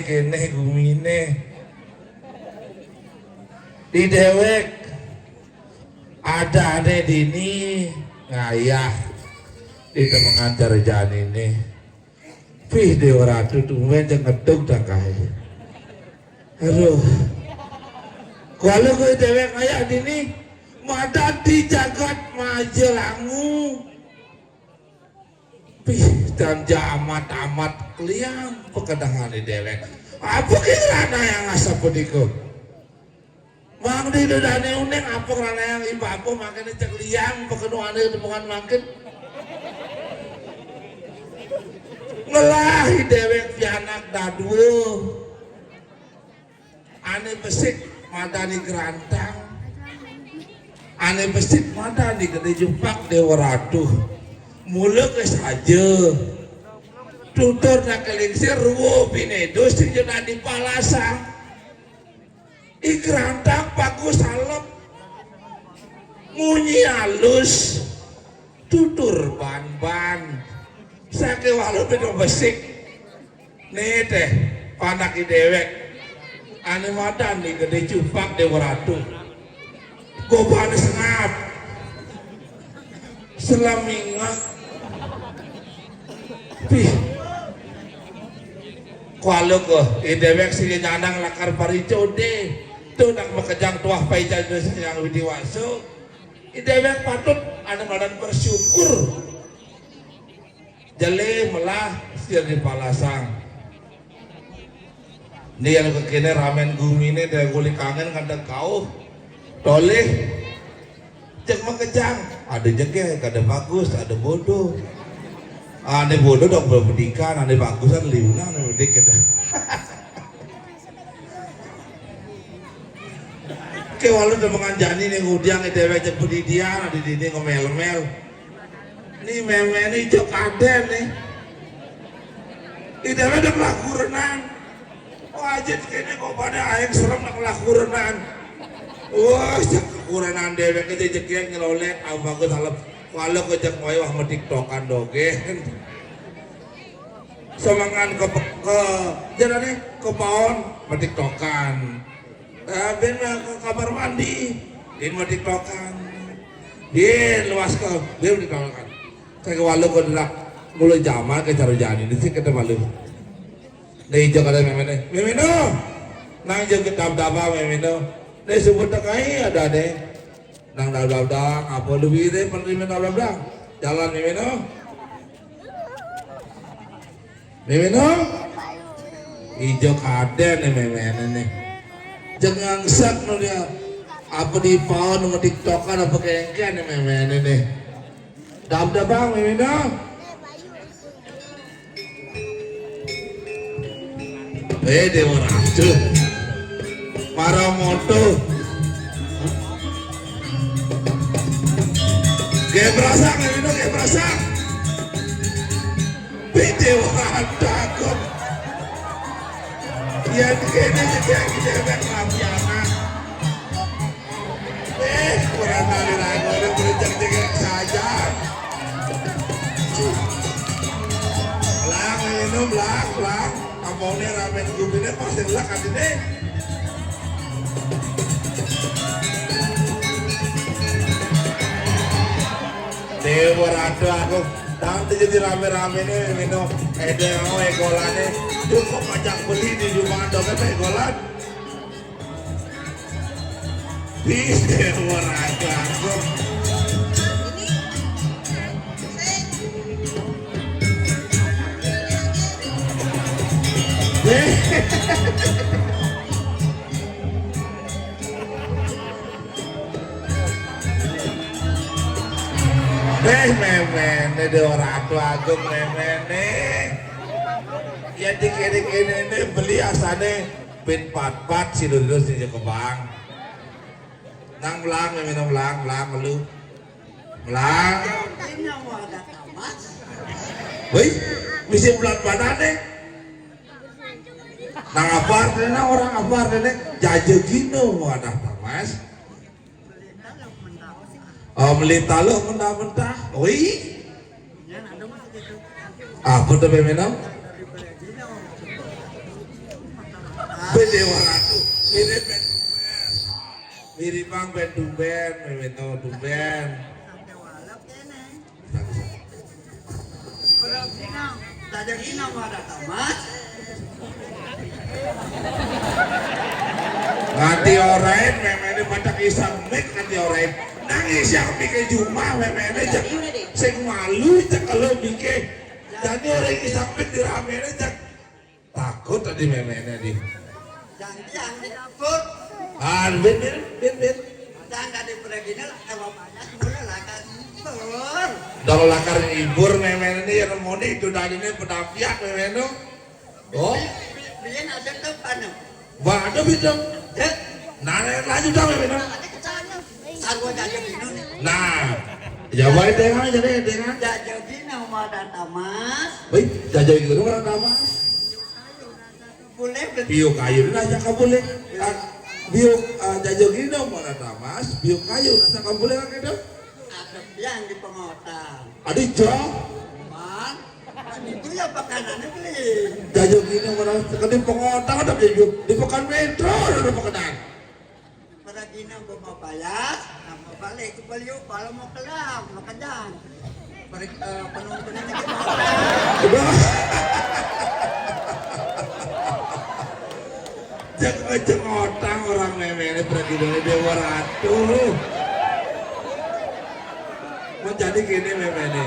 kene gumine di dewek ada dini ngayah di pengantar jan ini pih dewa ratu tumben jangan ngeduk dah kaya aduh kalau gue dewek ngayah dini mada di jagat majelangu pih dan amat keliang pekedangan di dewek apa kirana yang asap pediku mang di dudane uneng apa kirana yang ibu makanya cek liang pekeduan itu bukan makin ngelahi dewek pianak dadu ane besik madani gerantang ane besik madani gede jumpak dewa ratu muluk saja tutur nak kelingsir ruwo pinedo sejena di palasang ikrantang bagus salep munyi halus tutur ban sake walau bedo besik nih teh panak dewek ane madan nih gede jumpak dewa ratu goban sengap selamingah pih kalau ke dewek sih nyanang lakar paricode tuh nak makejang tuah paija yang widiwaso dewek patut anu madan bersyukur jale melah siar di palasang ini yang kekini ramen gumine dari kulit kangen kadang kau toleh cek makejang ada jengke ada bagus ada bodoh ane bodoh dong berpendidikan ane bagusan liuna ane pendidikan ke walau udah menganjani nih ngudiang itu wajah pendidikan ada di sini ngomel-mel ini meme ini jok aden nih itu ada laku renang wajib kayaknya kok pada ayam serem nak laku renang wah kekurangan dewek itu jeknya ngelolek aku bagus halep kalau kejak moy wah tiktokan dogen semangan ke jalannya ke paon tiktokan ben ke kamar mandi din tiktokan din luas ke dia tiktokan saya ke walu ke delak mulai jamal ke cara jani di sini kita malu dari jauh ada memeno nang jauh kita daba memeno dari sebut kai ada deh nang dal-dal apa lebih deh penerima dal-dal jalan memeno hijau kaden nih memeno nih jangan sak dia apa di paun mau tiktokan apa kengken nih memeno nih dal-dal bang memeno dewa ratu para moto kayak berasa video takut ya kayaknya kayak dewek mafiana kurang kali lagi udah berjek saja lang minum lang kampungnya ramen gubinnya pasti lah kan ini dewa ratu aku nanti jadi rame-rame nih minum egolannya cukup pajak beli di rumah doket egolan dewa ratu aku memen ini orang tua agung memen nih ya dikit ini beli asane pin pat si dulu si kebang nang melang memen melang lu melang woi bisa bulan mana nih nang apar deh orang apar deh jaje gino wadah tamas melita lo mentah-mentah, oi, apa tuh pemenang? Dewa Ratu mirip ben tumben. Mirip bang ben tumben, memento tumben. Nganti orain memene padak isang mik nganti orain nangis yang bikin cuma memene jak sing malu jak kalau bikin jadi orang isang mik diramene jak takut tadi memene di Jangan takut. ben Jangan diperagin lah kalau banyak boleh lah kan. Kalau lakar ibur memene ini yang moni itu tadi ini pedapiak memene oh Biar ada depan. waduh bidang nana lanjut dong memene Aku jadi bingung. nah jawab dengan jadi dengan Jadi nama data mas. wih jajah itu kan nama Boleh bio kayu nasa kabule bio jajah gini mau nata mas bio kayu nasa kabule kan itu ada yang di pengotang. adik jauh Man, itu ya pakanannya beli. jajah gini mau nata di pengotang ada di pekan metro ada pekanan Pada gini aku mau bayar, mau balik ke beliau kalau mau kelam, mau kenyang. Penontonnya lagi mau. Jeng otang orang memene pergi dari Dewa Ratu menjadi gini memene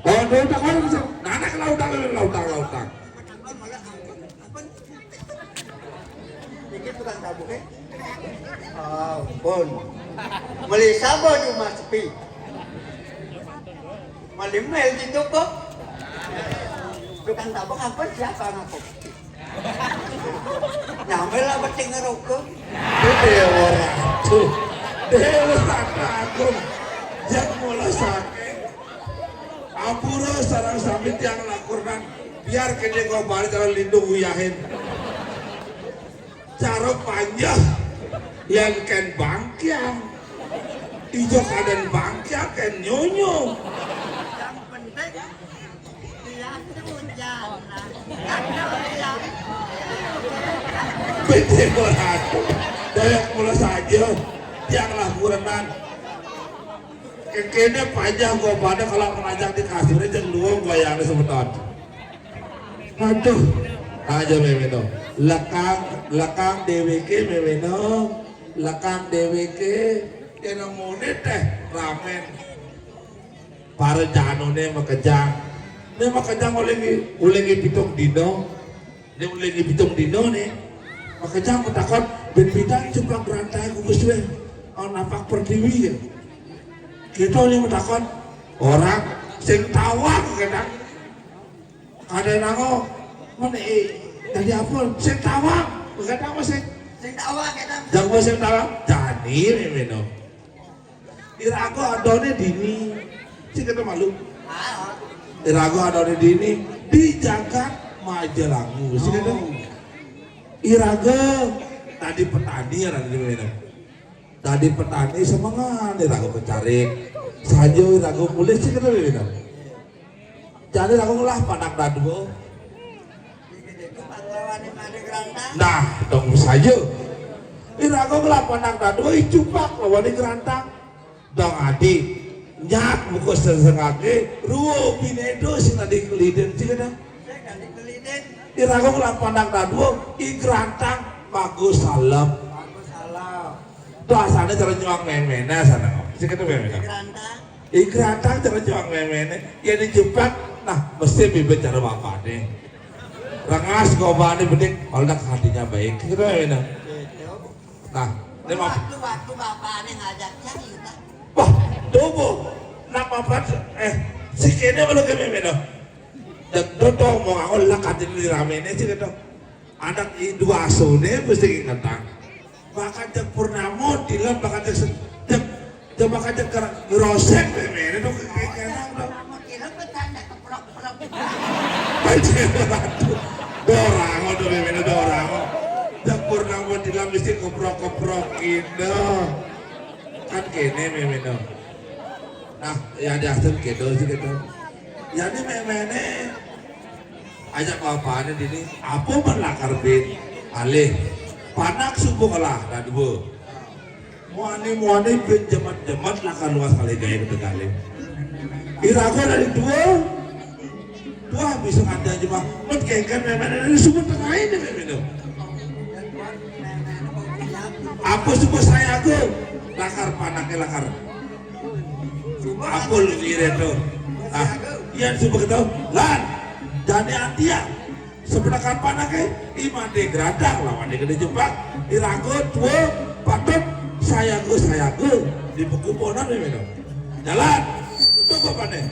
oh dia tak ada bisa nana ke lautang Dikit tukang tabuk pun. Mali sabo cuma sepi. Mali mel di toko. Tukang tabuk apa siapa ngaku? Nyamel lah penting ngerokok. Dewa Ratu yang mulai sakit apura sarang samit yang lakurkan biar kene kau balik cara lindung uyahin cara panjang yang ken bangkiang ijo kaden bangkiang ken nyonyo Yang penting dia tuh jalan. Ada bete beratu dayak mulai saja yang lakukan kekene panjang gua pada kalau menajak di kasur aja luang gua yang sebentar aduh aja memeno lekang DWK memeno lekang DWK kena monit teh ramen para janone makejang ne makejang ulengi pitung dino ne ulengi pitung dino ne makejang takon ben bidang ceplak rantai gugus we napak pertiwi ya kita ini takon orang sing tawang kadang ada nango mana jadi apa sing tawang kadang apa sing tawa kita. jago sing tawang jani memeno irago adone dini sing kita malu irago adone dini di jagat Majalangu sing kita irago tadi petani ya tadi memeno tadi petani semangat irago kecarik saja irago mulai sih kita memeno jadi irago ngolah panak dadu nah dong saja irago ngolah panak dadu icupak lawan gerantang dong adik nyak buku sesengake ruo binedo sing tadi keliden sih kita irago ngolah panak dadu gerantang bagus salam tuh asalnya cara nyuang memena sana sih kita memena gerantang cara nyuang memena ya dijumpak nah mesti bibit cara bapak deh rangas gobane bedik kalau hatinya baik kita memena nah ini Waktu bapak ini ngajak cari kita. wah tuh nak papat si kene kalau ke memena dan tuh mau aku lakatin di ramene sih kita anak dua asune mesti kentang bahkan cek purnamo dilam bahkan cek bahkan cek ngerosek memene tuh kena Mau kira bertanda keprok-prok. dorang tuh memene dorang cek purnamo dilam mesti koprok-koprokin kan kene memene nah ya di asal gitu sih gitu jadi memene ajak bapaknya dini apa melakar bin alih panak subuh kalah dan dua muani bin jemat lakar luas kali gaya ketegali irago dari dua bisa ada aja mah menkengkan memang dari subuh tengah ini memang apa subuh saya aku lakar panaknya lakar aku lu itu iya subuh ketau lan jadi antia sebenarnya panaknya iman degradang lawan dia kena jebak irago dua patut saya go di buku ponan memang jalan tunggu apa nih